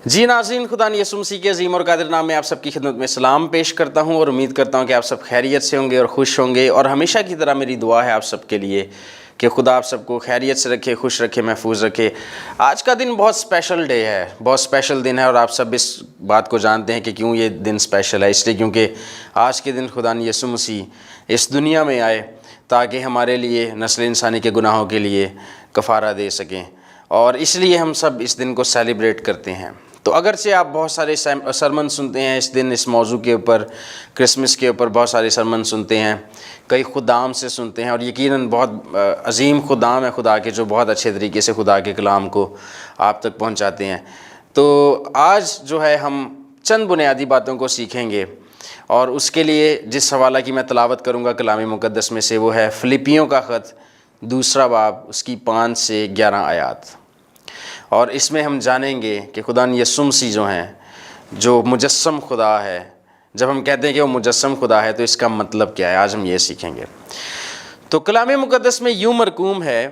جی ناظرین، خدا یسوع مسیح کے عظیم اور قادر نام میں آپ سب کی خدمت میں سلام پیش کرتا ہوں اور امید کرتا ہوں کہ آپ سب خیریت سے ہوں گے اور خوش ہوں گے، اور ہمیشہ کی طرح میری دعا ہے آپ سب کے لیے کہ خدا آپ سب کو خیریت سے رکھے، خوش رکھے، محفوظ رکھے۔ آج کا دن بہت اسپیشل ڈے ہے، بہت اسپیشل دن ہے، اور آپ سب اس بات کو جانتے ہیں کہ کیوں یہ دن اسپیشل ہے۔ اس لیے کیونکہ آج کے دن خدا یسوع مسیح اس دنیا میں آئے تاکہ ہمارے لیے، نسل انسانی کے گناہوں کے لیے کفارہ دے سکیں، اور اس لیے ہم سب اس دن کو سیلیبریٹ کرتے ہیں۔ تو اگرچہ آپ بہت سارے سرمن سنتے ہیں اس دن، اس موضوع کے اوپر، کرسمس کے اوپر بہت سارے سرمن سنتے ہیں، کئی خدام سے سنتے ہیں، اور یقیناً بہت عظیم خدام ہے خدا کے جو بہت اچھے طریقے سے خدا کے کلام کو آپ تک پہنچاتے ہیں۔ تو آج جو ہے ہم چند بنیادی باتوں کو سیکھیں گے، اور اس کے لیے جس حوالہ کی میں تلاوت کروں گا کلام مقدس میں سے وہ ہے فلپیوں کا خط 2 باب، اس کی 5 سے 11 آیات۔ اور اس میں ہم جانیں گے کہ خدا یسوع مسیح جو ہیں، جو مجسم خدا ہے، جب ہم کہتے ہیں کہ وہ مجسم خدا ہے تو اس کا مطلب کیا ہے، آج ہم یہ سیکھیں گے۔ تو کلام مقدس میں یوں مرقوم ہے،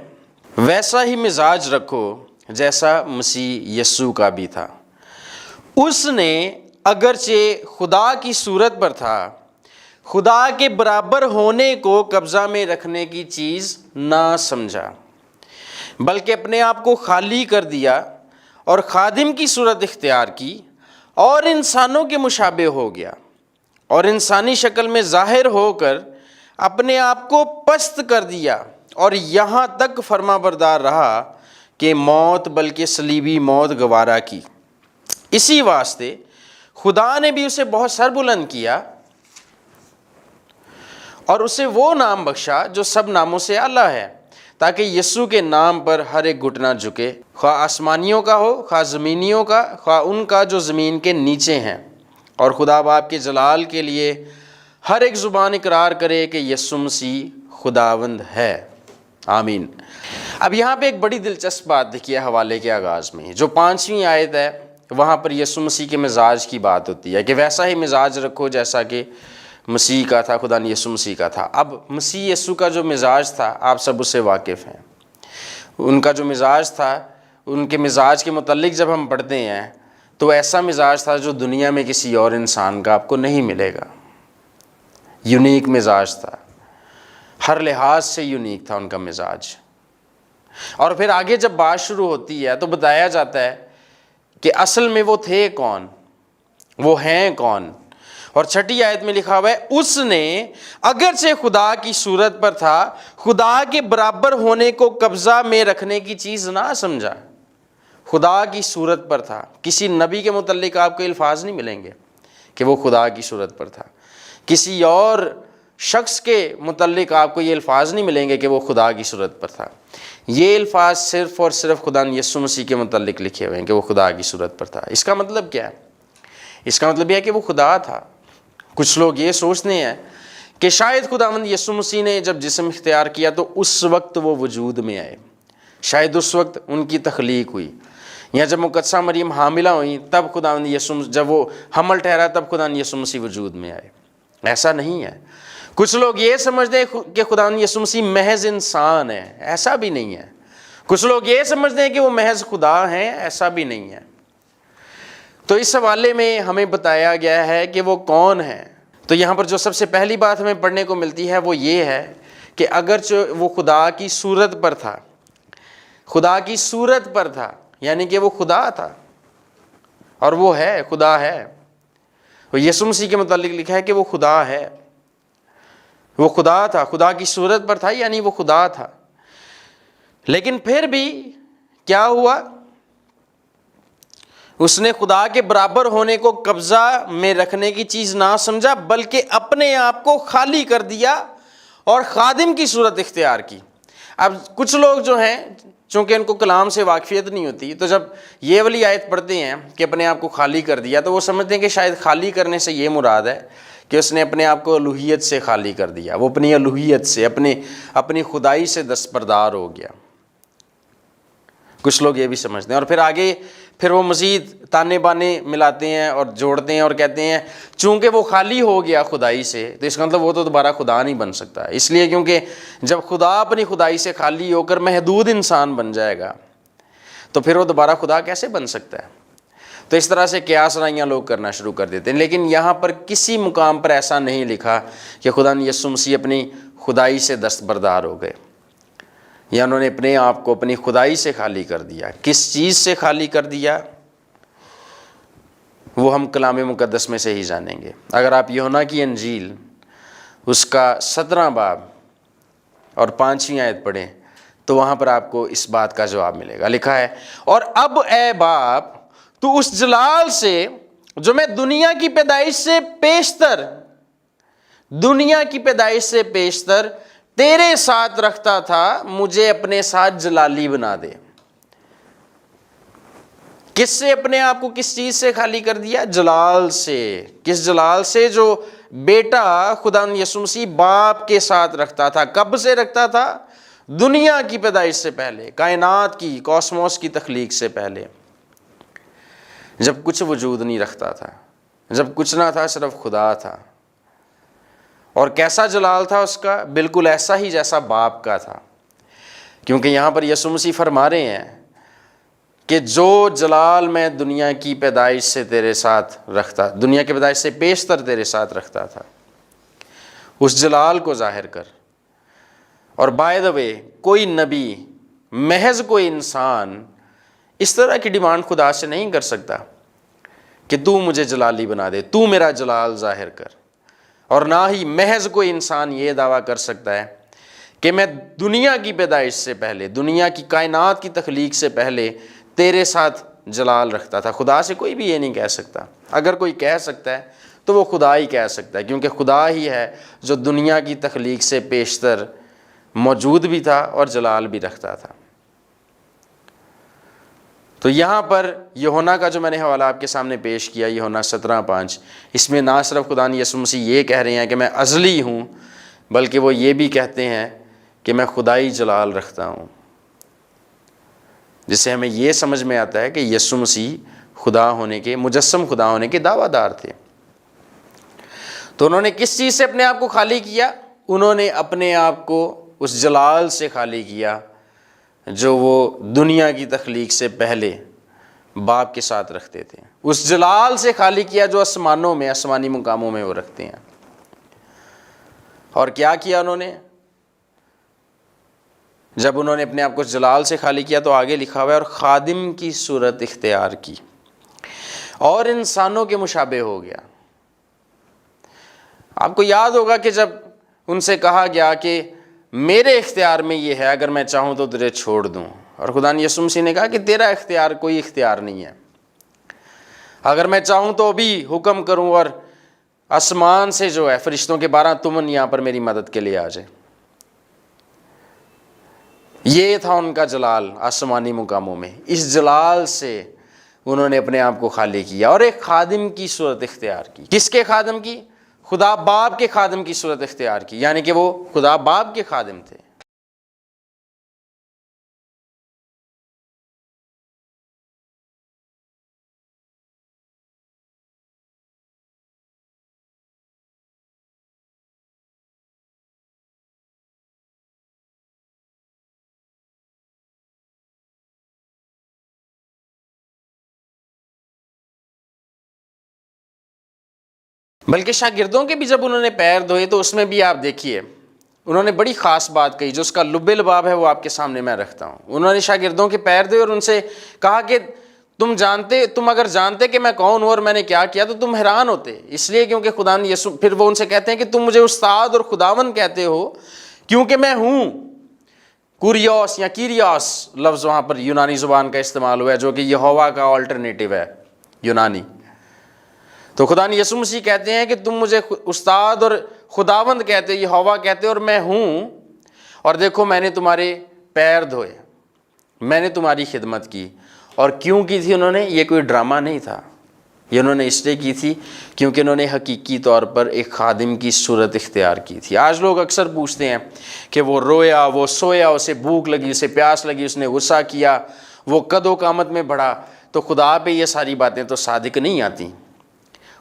ویسا ہی مزاج رکھو جیسا مسیح یسوع کا بھی تھا۔ اس نے اگرچہ خدا کی صورت پر تھا، خدا کے برابر ہونے کو قبضہ میں رکھنے کی چیز نہ سمجھا، بلکہ اپنے آپ کو خالی کر دیا اور خادم کی صورت اختیار کی، اور انسانوں کے مشابہ ہو گیا، اور انسانی شکل میں ظاہر ہو کر اپنے آپ کو پست کر دیا، اور یہاں تک فرما بردار رہا کہ موت، بلکہ صلیبی موت گوارا کی۔ اسی واسطے خدا نے بھی اسے بہت سربلند کیا اور اسے وہ نام بخشا جو سب ناموں سے اعلیٰ ہے، تاکہ یسوع کے نام پر ہر ایک گھٹنا جھکے، خواہ آسمانیوں کا ہو، خواہ زمینیوں کا، خواہ ان کا جو زمین کے نیچے ہیں، اور خدا باپ کے جلال کے لیے ہر ایک زبان اقرار کرے کہ یسوع مسیح خداوند ہے۔ آمین۔ اب یہاں پہ ایک بڑی دلچسپ بات دیکھیے حوالے کے آغاز میں، جو 5ویں آیت ہے، وہاں پر یسوع مسیح کے مزاج کی بات ہوتی ہے کہ ویسا ہی مزاج رکھو جیسا کہ مسیح کا تھا، خدا یسوع مسیح کا تھا۔ اب مسیح یسوع کا جو مزاج تھا آپ سب اس سے واقف ہیں۔ ان کا جو مزاج تھا، ان کے مزاج کے متعلق جب ہم پڑھتے ہیں تو ایسا مزاج تھا جو دنیا میں کسی اور انسان کا آپ کو نہیں ملے گا۔ یونیک مزاج تھا، ہر لحاظ سے یونیک تھا ان کا مزاج۔ اور پھر آگے جب بات شروع ہوتی ہے تو بتایا جاتا ہے کہ اصل میں وہ تھے کون، وہ ہیں کون، اور 6 آیت میں لکھا ہوا ہے، اس نے اگرچہ خدا کی صورت پر تھا، خدا کے برابر ہونے کو قبضہ میں رکھنے کی چیز نہ سمجھا۔ خدا کی صورت پر تھا، کسی نبی کے متعلق آپ کو الفاظ نہیں ملیں گے کہ وہ خدا کی صورت پر تھا، کسی اور شخص کے متعلق آپ کو یہ الفاظ نہیں ملیں گے کہ وہ خدا کی صورت پر تھا۔ یہ الفاظ صرف اور صرف خدا یسوع مسیح کے متعلق لکھے ہوئے ہیں کہ وہ خدا کی صورت پر تھا۔ اس کا مطلب کیا ہے؟ اس کا مطلب یہ ہے کہ وہ خدا تھا۔ کچھ لوگ یہ سوچتے ہیں کہ شاید خداوند یسوع مسیح نے جب جسم اختیار کیا تو اس وقت وہ وجود میں آئے، شاید اس وقت ان کی تخلیق ہوئی، یا جب مقدسہ مریم حاملہ ہوئیں تب خداوند یسوع، جب وہ حمل ٹھہرا تب خداوند یسوع مسیح وجود میں آئے۔ ایسا نہیں ہے۔ کچھ لوگ یہ سمجھتے ہیں کہ خداوند یسوع مسیح محض انسان ہے، ایسا بھی نہیں ہے۔ کچھ لوگ یہ سمجھتے ہیں کہ وہ محض خدا ہیں، ایسا بھی نہیں ہے۔ تو اس حوالے میں ہمیں بتایا گیا ہے کہ وہ کون ہے۔ تو یہاں پر جو سب سے پہلی بات ہمیں پڑھنے کو ملتی ہے وہ یہ ہے کہ اگرچہ وہ خدا کی صورت پر تھا، خدا کی صورت پر تھا، یعنی کہ وہ خدا تھا، اور وہ ہے، خدا ہے۔ وہ یسوع مسیح کے متعلق لکھا ہے کہ وہ خدا ہے، وہ خدا تھا، خدا کی صورت پر تھا، یعنی وہ خدا تھا۔ لیکن پھر بھی کیا ہوا؟ اس نے خدا کے برابر ہونے کو قبضہ میں رکھنے کی چیز نہ سمجھا، بلکہ اپنے آپ کو خالی کر دیا اور خادم کی صورت اختیار کی۔ اب کچھ لوگ جو ہیں چونکہ ان کو کلام سے واقفیت نہیں ہوتی، تو جب یہ والی آیت پڑھتے ہیں کہ اپنے آپ کو خالی کر دیا تو وہ سمجھتے ہیں کہ شاید خالی کرنے سے یہ مراد ہے کہ اس نے اپنے آپ کو الوہیت سے خالی کر دیا، وہ اپنی الوہیت سے، اپنی خدائی سے دستبردار ہو گیا۔ کچھ لوگ یہ بھی سمجھتے ہیں، اور پھر وہ مزید تانے بانے ملاتے ہیں اور جوڑتے ہیں اور کہتے ہیں چونکہ وہ خالی ہو گیا خدائی سے تو اس کا مطلب وہ تو دوبارہ خدا نہیں بن سکتا، اس لیے کیونکہ جب خدا اپنی خدائی سے خالی ہو کر محدود انسان بن جائے گا تو پھر وہ دوبارہ خدا کیسے بن سکتا ہے؟ تو اس طرح سے قیاس رائیاں لوگ کرنا شروع کر دیتے ہیں، لیکن یہاں پر کسی مقام پر ایسا نہیں لکھا کہ خدا یسوع مسیح اپنی خدائی سے دستبردار ہو گئے یا انہوں نے اپنے آپ کو اپنی خدائی سے خالی کر دیا۔ کس چیز سے خالی کر دیا وہ ہم کلام مقدس میں سے ہی جانیں گے۔ اگر آپ یوحنا کی انجیل اس کا 17 باب اور 5ویں آیت پڑھیں تو وہاں پر آپ کو اس بات کا جواب ملے گا۔ لکھا ہے، اور اب اے باپ تو اس جلال سے جو میں دنیا کی پیدائش سے پیشتر تیرے ساتھ رکھتا تھا، مجھے اپنے ساتھ جلالی بنا دے۔ کس سے اپنے آپ کو کس چیز سے خالی کر دیا؟ جلال سے۔ کس جلال سے؟ جو بیٹا خدا یسوع مسیح باپ کے ساتھ رکھتا تھا۔ کب سے رکھتا تھا؟ دنیا کی پیدائش سے پہلے، کائنات کی، کاسموس کی تخلیق سے پہلے، جب کچھ وجود نہیں رکھتا تھا، جب کچھ نہ تھا، صرف خدا تھا۔ اور کیسا جلال تھا اس کا؟ بالکل ایسا ہی جیسا باپ کا تھا، کیونکہ یہاں پر یسوع مسیح فرما رہے ہیں کہ جو جلال میں دنیا کی پیدائش سے تیرے ساتھ رکھتا، دنیا کی پیدائش سے پیشتر تیرے ساتھ رکھتا تھا، اس جلال کو ظاہر کر۔ اور بائی دا وے، کوئی نبی، محض کوئی انسان اس طرح کی ڈیمانڈ خدا سے نہیں کر سکتا کہ تو مجھے جلالی بنا دے، تو میرا جلال ظاہر کر۔ اور نہ ہی محض کوئی انسان یہ دعویٰ کر سکتا ہے کہ میں دنیا کی پیدائش سے پہلے، دنیا کی کائنات کی تخلیق سے پہلے تیرے ساتھ جلال رکھتا تھا۔ خدا سے کوئی بھی یہ نہیں کہہ سکتا۔ اگر کوئی کہہ سکتا ہے تو وہ خدا ہی کہہ سکتا ہے، کیونکہ خدا ہی ہے جو دنیا کی تخلیق سے پیشتر موجود بھی تھا اور جلال بھی رکھتا تھا۔ تو یہاں پر یوحنا کا جو میں نے حوالہ آپ کے سامنے پیش کیا، یوحنا 17:5، اس میں نہ صرف خدا یسوع مسیح یہ کہہ رہے ہیں کہ میں ازلی ہوں، بلکہ وہ یہ بھی کہتے ہیں کہ میں خدائی جلال رکھتا ہوں، جس سے ہمیں یہ سمجھ میں آتا ہے کہ یسوع مسیح خدا ہونے کے، مجسم خدا ہونے کے دعویٰ دار تھے۔ تو انہوں نے کس چیز سے اپنے آپ کو خالی کیا؟ انہوں نے اپنے آپ کو اس جلال سے خالی کیا جو وہ دنیا کی تخلیق سے پہلے باپ کے ساتھ رکھتے تھے۔ اس جلال سے خالی کیا جو آسمانوں میں، آسمانی مقاموں میں وہ رکھتے ہیں۔ اور کیا کیا انہوں نے؟ جب انہوں نے اپنے آپ کو جلال سے خالی کیا تو آگے لکھا ہوا ہے، اور خادم کی صورت اختیار کی اور انسانوں کے مشابہ ہو گیا۔ آپ کو یاد ہوگا کہ جب ان سے کہا گیا کہ میرے اختیار میں یہ ہے، اگر میں چاہوں تو تجھے چھوڑ دوں، اور خدا یسوع مسیح نے کہا کہ تیرا اختیار کوئی اختیار نہیں ہے، اگر میں چاہوں تو بھی حکم کروں اور آسمان سے جو ہے فرشتوں کے 12 تمن یہاں پر میری مدد کے لیے آ جائے۔ یہ تھا ان کا جلال آسمانی مقاموں میں۔ اس جلال سے انہوں نے اپنے آپ کو خالی کیا اور ایک خادم کی صورت اختیار کی۔ کس کے خادم کی؟ خدا باپ کے خادم کی صورت اختیار کی، یعنی کہ وہ خدا باپ کے خادم تھے۔ بلکہ شاگردوں کے بھی جب انہوں نے پیر دھوئے تو اس میں بھی آپ دیکھیے انہوں نے بڑی خاص بات کہی، جو اس کا لب لباب ہے وہ آپ کے سامنے میں رکھتا ہوں۔ انہوں نے شاگردوں کے پیر دھوئے اور ان سے کہا کہ تم اگر جانتے کہ میں کون ہوں اور میں نے کیا کیا تو تم حیران ہوتے، اس لیے کیونکہ خدا نے یسوع، پھر وہ ان سے کہتے ہیں کہ تم مجھے استاد اور خداوند کہتے ہو کیونکہ میں ہوں۔ کوریوس یا کیریوس لفظ وہاں پر یونانی زبان کا استعمال ہوا ہے، جو کہ یہوہ کا آلٹرنیٹیو ہے یونانی۔ تو خدا نے یسوع مسیح کہتے ہیں کہ تم مجھے استاد اور خداوند کہتے، یہوہ کہتے، اور میں ہوں، اور دیکھو میں نے تمہارے پیر دھوئے، میں نے تمہاری خدمت کی۔ اور کیوں کی تھی انہوں نے؟ یہ کوئی ڈرامہ نہیں تھا، یہ انہوں نے اس لیے کی تھی کیونکہ انہوں نے حقیقی طور پر ایک خادم کی صورت اختیار کی تھی۔ آج لوگ اکثر پوچھتے ہیں کہ وہ رویا، وہ سویا، اسے بھوک لگی، اسے پیاس لگی، اس نے غصہ کیا، وہ قد و قامت میں بڑھا، تو خدا پہ یہ ساری باتیں تو صادق نہیں آتی۔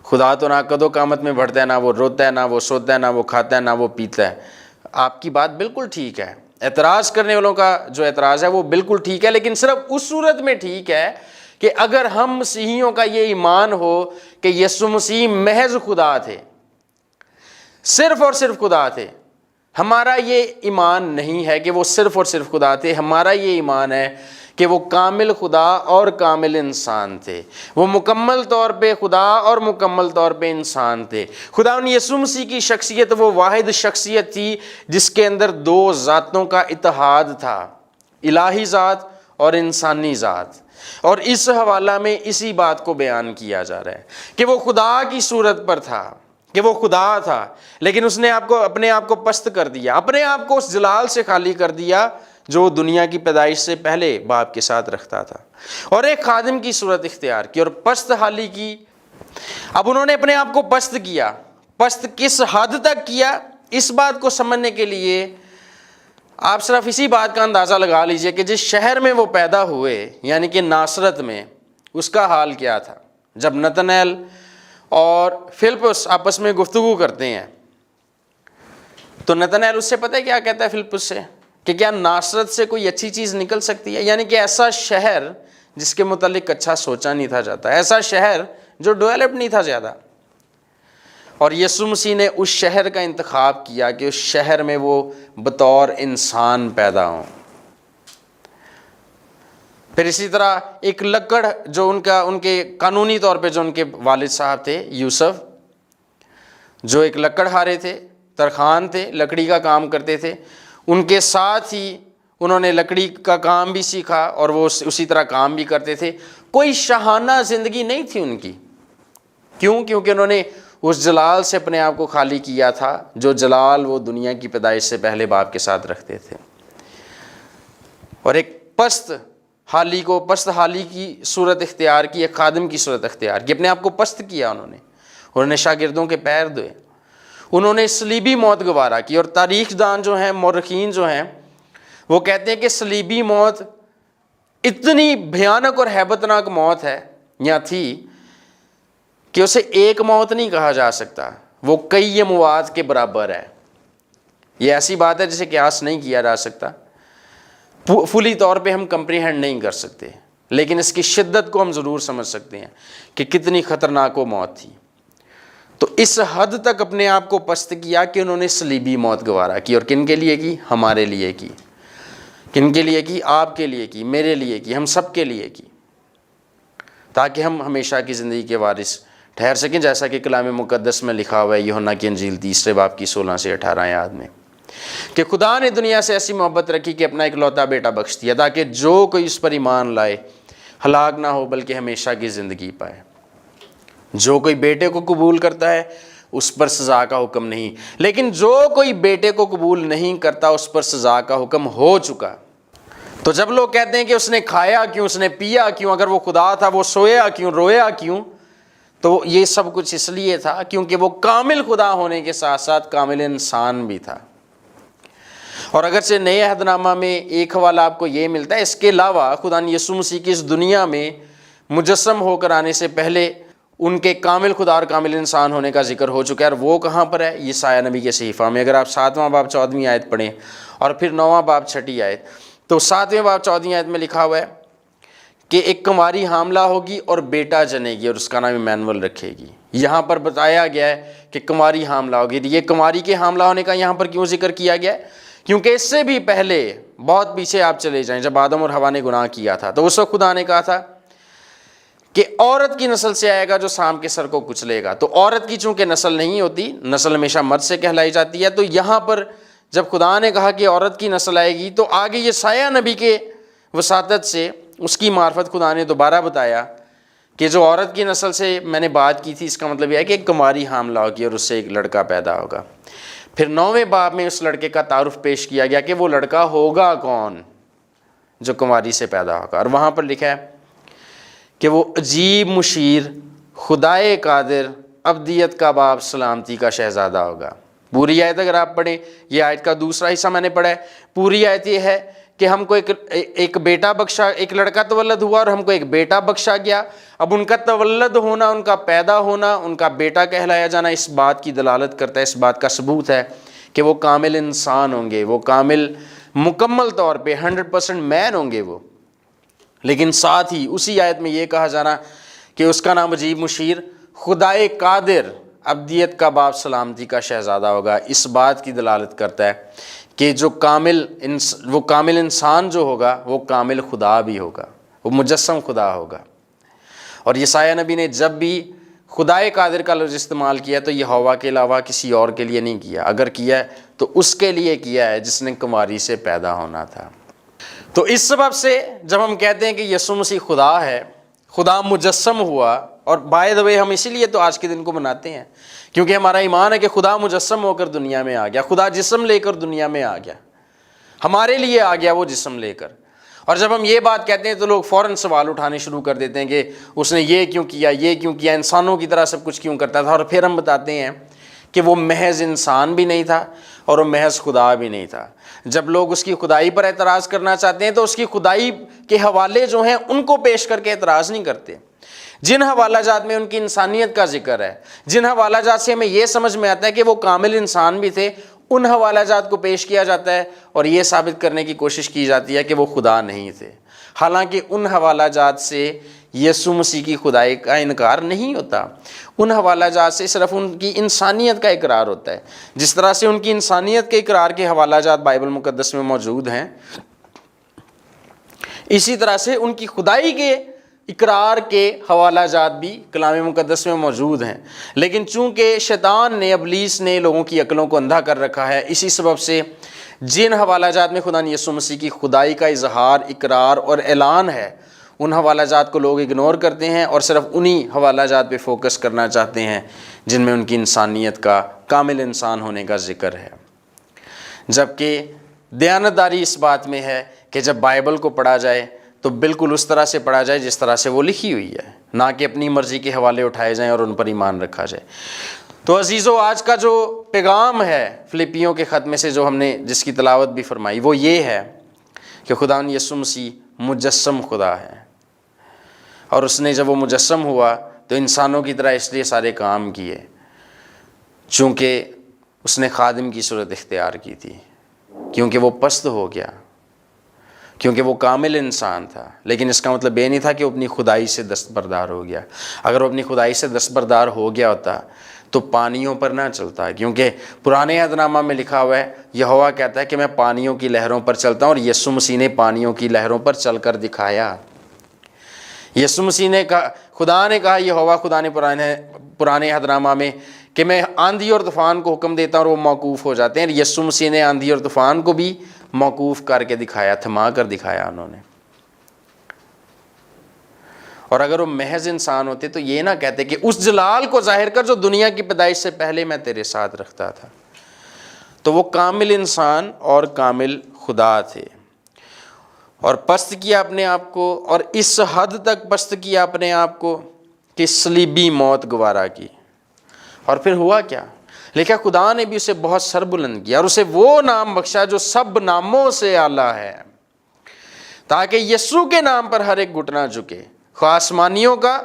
خدا تو نہ قد و قامت میں بڑھتا ہے، نہ وہ روتا ہے، نہ وہ سوتا ہے، نہ وہ کھاتا ہے، نہ وہ پیتا ہے۔ آپ کی بات بالکل ٹھیک ہے، اعتراض کرنے والوں کا جو اعتراض ہے وہ بالکل ٹھیک ہے، لیکن صرف اس صورت میں ٹھیک ہے کہ اگر ہم مسیحیوں کا یہ ایمان ہو کہ یسوع مسیح محض خدا تھے، صرف اور صرف خدا تھے، ہمارا یہ ایمان نہیں ہے کہ وہ صرف اور صرف خدا تھے، ہمارا یہ ایمان ہے کہ وہ کامل خدا اور کامل انسان تھے، وہ مکمل طور پہ خدا اور مکمل طور پہ انسان تھے۔ خداوند یسوع مسیح کی شخصیت وہ واحد شخصیت تھی جس کے اندر دو ذاتوں کا اتحاد تھا، الہی ذات اور انسانی ذات، اور اس حوالہ میں اسی بات کو بیان کیا جا رہا ہے کہ وہ خدا کی صورت پر تھا، کہ وہ خدا تھا، لیکن اس نے اپنے آپ کو پست کر دیا، اپنے آپ کو اس جلال سے خالی کر دیا جو دنیا کی پیدائش سے پہلے باپ کے ساتھ رکھتا تھا، اور ایک خادم کی صورت اختیار کی اور پست حالی کی۔ اب انہوں نے اپنے آپ کو پست کیا، پست کس حد تک کیا، اس بات کو سمجھنے کے لیے آپ صرف اسی بات کا اندازہ لگا لیجئے کہ جس شہر میں وہ پیدا ہوئے یعنی کہ ناصرت میں، اس کا حال کیا تھا۔ جب نتنیل اور فلپس آپس میں گفتگو کرتے ہیں تو نتنیل اس سے پتہ ہے کیا کہتا ہے فلپس سے، کہ کیا ناصرت سے کوئی اچھی چیز نکل سکتی ہے، یعنی کہ ایسا شہر جس کے متعلق اچھا سوچا نہیں تھا جاتا، ایسا شہر جو ڈیولپ نہیں تھا زیادہ، اور یسوع مسیح نے اس شہر کا انتخاب کیا کہ اس شہر میں وہ بطور انسان پیدا ہوں۔ پھر اسی طرح ایک لکڑ جو ان کے قانونی طور پہ جو ان کے والد صاحب تھے یوسف، جو ایک لکڑ ہارے تھے، ترخان تھے، لکڑی کا کام کرتے تھے، ان کے ساتھ ہی انہوں نے لکڑی کا کام بھی سیکھا اور وہ اسی طرح کام بھی کرتے تھے۔ کوئی شاہانہ زندگی نہیں تھی ان کی، کیوں؟ کیونکہ انہوں نے اس جلال سے اپنے آپ کو خالی کیا تھا جو جلال وہ دنیا کی پیدائش سے پہلے باپ کے ساتھ رکھتے تھے، اور ایک پست حالی کی صورت اختیار کی، ایک خادم کی صورت اختیار کی، اپنے آپ کو پست کیا انہوں نے شاگردوں کے پیر دھوئے، انہوں نے صلیبی موت گوارا کی۔ اور تاریخ دان جو ہیں، مورخین جو ہیں، وہ کہتے ہیں کہ صلیبی موت اتنی بھیانک اور ہیبتناک موت ہے یا تھی کہ اسے ایک موت نہیں کہا جا سکتا، وہ کئی اموات کے برابر ہے۔ یہ ایسی بات ہے جسے قیاس نہیں کیا جا سکتا، فلی طور پہ ہم کمپریہنڈ نہیں کر سکتے، لیکن اس کی شدت کو ہم ضرور سمجھ سکتے ہیں کہ کتنی خطرناک وہ موت تھی۔ تو اس حد تک اپنے آپ کو پست کیا کہ انہوں نے صلیبی موت گوارا کی، اور کن کے لیے کی؟ ہمارے لیے کی۔ کن کے لیے کی؟ آپ کے لیے کی، میرے لیے کی، ہم سب کے لیے کی، تاکہ ہم ہمیشہ کی زندگی کے وارث ٹھہر سکیں، جیسا کہ کلام مقدس میں لکھا ہوا ہے یوحنا کی انجیل 3 باب کی 16 سے 18 آیات میں، کہ خدا نے دنیا سے ایسی محبت رکھی کہ اپنا اکلوتا بیٹا بخش دیا تاکہ جو کوئی اس پر ایمان لائے ہلاک نہ ہو بلکہ ہمیشہ کی زندگی پائے۔ جو کوئی بیٹے کو قبول کرتا ہے اس پر سزا کا حکم نہیں، لیکن جو کوئی بیٹے کو قبول نہیں کرتا اس پر سزا کا حکم ہو چکا۔ تو جب لوگ کہتے ہیں کہ اس نے کھایا کیوں، اس نے پیا کیوں، اگر وہ خدا تھا وہ سویا کیوں، رویا کیوں، تو یہ سب کچھ اس لیے تھا کیونکہ وہ کامل خدا ہونے کے ساتھ ساتھ کامل انسان بھی تھا۔ اور اگرچہ نئے عہد نامہ میں ایک حوالہ آپ کو یہ ملتا ہے، اس کے علاوہ خدا یسوع مسیح کی اس دنیا میں مجسم ہو کر آنے سے پہلے ان کے کامل خدا اور کامل انسان ہونے کا ذکر ہو چکا ہے، اور وہ کہاں پر ہے؟ یسایہ نبی کے صحیفہ میں۔ اگر آپ 7واں باب 14ویں آیت پڑھیں اور پھر 9واں باب 6 آیت، تو 7ویں باب 14ویں آیت میں لکھا ہوا ہے کہ ایک کنواری حاملہ ہوگی اور بیٹا جنے گی اور اس کا نام ایمانویل رکھے گی۔ یہاں پر بتایا گیا ہے کہ کنواری حاملہ ہوگی۔ یہ کنواری کے حاملہ ہونے کا یہاں پر کیوں ذکر کیا گیا ہے؟ کیونکہ اس سے بھی پہلے بہت پیچھے آپ چلے جائیں، جب آدم اور حوا نے گناہ کیا تھا تو اس وقت خدا نے کہا تھا کہ عورت کی نسل سے آئے گا جو سام کے سر کو کچلے گا۔ تو عورت کی چونکہ نسل نہیں ہوتی، نسل ہمیشہ مرد سے کہلائی جاتی ہے، تو یہاں پر جب خدا نے کہا کہ عورت کی نسل آئے گی تو آگے یسایہ نبی کے وساطت سے اس کی معرفت خدا نے دوبارہ بتایا کہ جو عورت کی نسل سے میں نے بات کی تھی، اس کا مطلب یہ ہے کہ ایک کنواری حاملہ ہوگی اور اس سے ایک لڑکا پیدا ہوگا۔ پھر 9ویں باب میں اس لڑکے کا تعارف پیش کیا گیا کہ وہ لڑکا ہوگا کون جو کنواری سے پیدا ہوگا، اور وہاں پر لکھا ہے کہ وہ عجیب مشیر، خدائے قادر، ابدیت کا باپ، سلامتی کا شہزادہ ہوگا۔ پوری آیت اگر آپ پڑھیں، یہ آیت کا دوسرا حصہ میں نے پڑھا ہے، پوری آیت یہ ہے کہ ہم کو ایک بیٹا بخشا، ایک لڑکا تولد ہوا اور ہم کو ایک بیٹا بخشا گیا۔ اب ان کا تولد ہونا، ان کا پیدا ہونا، ان کا بیٹا کہلایا جانا اس بات کی دلالت کرتا ہے، اس بات کا ثبوت ہے کہ وہ کامل انسان ہوں گے، وہ کامل مکمل طور پہ 100% مین ہوں گے وہ۔ لیکن ساتھ ہی اسی آیت میں یہ کہا جانا کہ اس کا نام عجیب مشیر، خدائے قادر، ابدیت کا باپ، سلامتی کا شہزادہ ہوگا، اس بات کی دلالت کرتا ہے کہ جو کامل انسان جو ہوگا وہ کامل خدا بھی ہوگا، وہ مجسم خدا ہوگا۔ اور یسایہ نبی نے جب بھی خدائے قادر کا لفظ استعمال کیا تو یہ یہوہ کے علاوہ کسی اور کے لیے نہیں کیا، اگر کیا ہے تو اس کے لیے کیا ہے جس نے کماری سے پیدا ہونا تھا۔ تو اس سبب سے جب ہم کہتے ہیں کہ یسوع مسیح خدا ہے، خدا مجسم ہوا، اور بائی دا وے ہم اسی لیے تو آج کے دن کو مناتے ہیں کیونکہ ہمارا ایمان ہے کہ خدا مجسم ہو کر دنیا میں آ گیا، خدا جسم لے کر دنیا میں آ گیا، ہمارے لیے آ گیا وہ جسم لے کر۔ اور جب ہم یہ بات کہتے ہیں تو لوگ فوراً سوال اٹھانے شروع کر دیتے ہیں کہ اس نے یہ کیوں کیا، یہ کیوں کیا، انسانوں کی طرح سب کچھ کیوں کرتا تھا، اور پھر ہم بتاتے ہیں کہ وہ محض انسان بھی نہیں تھا اور وہ محض خدا بھی نہیں تھا۔ جب لوگ اس کی خدائی پر اعتراض کرنا چاہتے ہیں تو اس کی خدائی کے حوالے جو ہیں ان کو پیش کر کے اعتراض نہیں کرتے، جن حوالہ جات میں ان کی انسانیت کا ذکر ہے، جن حوالہ جات سے ہمیں یہ سمجھ میں آتا ہے کہ وہ کامل انسان بھی تھے، ان حوالہ جات کو پیش کیا جاتا ہے اور یہ ثابت کرنے کی کوشش کی جاتی ہے کہ وہ خدا نہیں تھے، حالانکہ ان حوالہ جات سے یسوع مسیح کی خدائی کا انکار نہیں ہوتا، ان حوالہ جات سے صرف ان کی انسانیت کا اقرار ہوتا ہے۔ جس طرح سے ان کی انسانیت کے اقرار کے حوالہ جات بائبل مقدس میں موجود ہیں، اسی طرح سے ان کی خدائی کے اقرار کے حوالہ جات بھی کلام مقدس میں موجود ہیں، لیکن چونکہ شیطان نے، ابلیس نے لوگوں کی عقلوں کو اندھا کر رکھا ہے، اسی سبب سے جن حوالہ جات میں خدا یسوع مسیح کی خدائی کا اظہار، اقرار اور اعلان ہے، ان حوالہ جات کو لوگ اگنور کرتے ہیں اور صرف انہی حوالہ جات پہ فوکس کرنا چاہتے ہیں جن میں ان کی انسانیت کا، کامل انسان ہونے کا ذکر ہے۔ جبکہ دیانتداری اس بات میں ہے کہ جب بائبل کو پڑھا جائے تو بالکل اس طرح سے پڑھا جائے جس طرح سے وہ لکھی ہوئی ہے، نہ کہ اپنی مرضی کے حوالے اٹھائے جائیں اور ان پر ایمان رکھا جائے۔ تو عزیزو، آج کا جو پیغام ہے فلپیوں کے خط میں سے جو ہم نے جس کی تلاوت بھی فرمائی، وہ یہ ہے کہ خدا یسوع مسیح مجسم خدا ہے، اور اس نے جب وہ مجسم ہوا تو انسانوں کی طرح اس لیے سارے کام کیے چونکہ اس نے خادم کی صورت اختیار کی تھی، کیونکہ وہ پست ہو گیا، کیونکہ وہ کامل انسان تھا، لیکن اس کا مطلب یہ نہیں تھا کہ وہ اپنی خدائی سے دستبردار ہو گیا۔ اگر وہ اپنی خدائی سے دستبردار ہو گیا ہوتا تو پانیوں پر نہ چلتا، کیونکہ پرانے عہد نامہ میں لکھا ہوا ہے، یہوہ کہتا ہے کہ میں پانیوں کی لہروں پر چلتا ہوں، اور یسوع مسیح نے پانیوں کی لہروں پر چل کر دکھایا۔ یسوع مسیح نے کہا، خدا نے کہا، یہوہ خدا نے پرانے عہد نامہ میں کہ میں آندھی اور طوفان کو حکم دیتا ہوں اور وہ موقوف ہو جاتے ہیں، اور یسوع مسیح نے آندھی اور طوفان کو بھی موقوف کر کے دکھایا، تھما کر دکھایا انہوں نے۔ اور اگر وہ محض انسان ہوتے تو یہ نہ کہتے کہ اس جلال کو ظاہر کر جو دنیا کی پیدائش سے پہلے میں تیرے ساتھ رکھتا تھا۔ تو وہ کامل انسان اور کامل خدا تھے، اور پست کیا اپنے آپ کو، اور اس حد تک پست کیا اپنے آپ کو کہ صلیبی موت گوارا کی۔ اور پھر ہوا کیا؟ لکھا خدا نے بھی اسے بہت سر بلند کیا اور اسے وہ نام بخشا جو سب ناموں سے اعلیٰ ہے، تاکہ یسوع کے نام پر ہر ایک گھٹنا جھکے، خواہ آسمانیوں کا،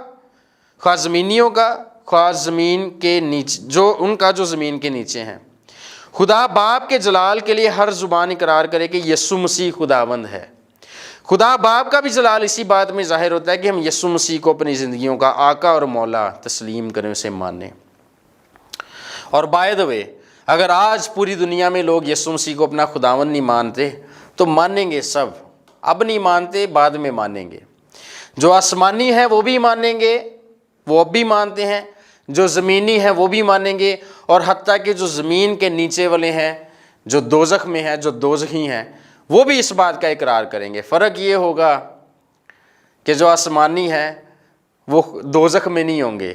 خواہ زمینیوں کا، خواہ زمین کے نیچے، جو زمین کے نیچے ہیں، خدا باپ کے جلال کے لیے ہر زبان اقرار کرے کہ یسوع مسیح خداوند ہے۔ خدا باپ کا بھی جلال اسی بات میں ظاہر ہوتا ہے کہ ہم یسوع مسیح کو اپنی زندگیوں کا آقا اور مولا تسلیم کریں، اسے مانیں۔ اور بائی دا وے، اگر آج پوری دنیا میں لوگ یسوع مسیح کو اپنا خداوند نہیں مانتے تو مانیں گے سب، اب نہیں مانتے بعد میں مانیں گے۔ جو آسمانی ہیں وہ بھی مانیں گے، وہ اب بھی مانتے ہیں، جو زمینی ہیں وہ بھی مانیں گے، اور حتیٰ کہ جو زمین کے نیچے والے ہیں، جو دوزخ میں ہیں، جو دوزخی ہیں، وہ بھی اس بات کا اقرار کریں گے۔ فرق یہ ہوگا کہ جو آسمانی ہیں وہ دوزخ میں نہیں ہوں گے،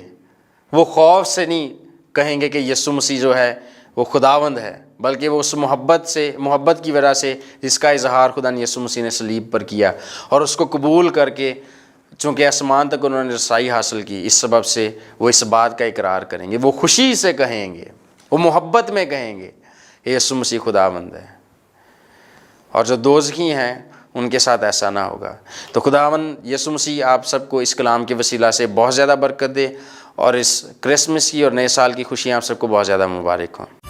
وہ خوف سے نہیں کہیں گے کہ یسوع مسیح جو ہے وہ خداوند ہے، بلکہ وہ اس محبت کی وجہ سے جس کا اظہار خدا نے یسوع مسیح نے صلیب پر کیا اور اس کو قبول کر کے چونکہ آسمان تک انہوں نے رسائی حاصل کی، اس سبب سے وہ اس بات کا اقرار کریں گے، وہ خوشی سے کہیں گے، وہ محبت میں کہیں گے کہ یسوع مسیح خداوند ہے۔ اور جو دوزخی ہیں ان کے ساتھ ایسا نہ ہوگا۔ تو خداوند یسوع مسیح آپ سب کو اس کلام کے وسیلہ سے بہت زیادہ برکت دے، اور اس کرسمس کی اور نئے سال کی خوشیاں آپ سب کو بہت زیادہ مبارک ہوں۔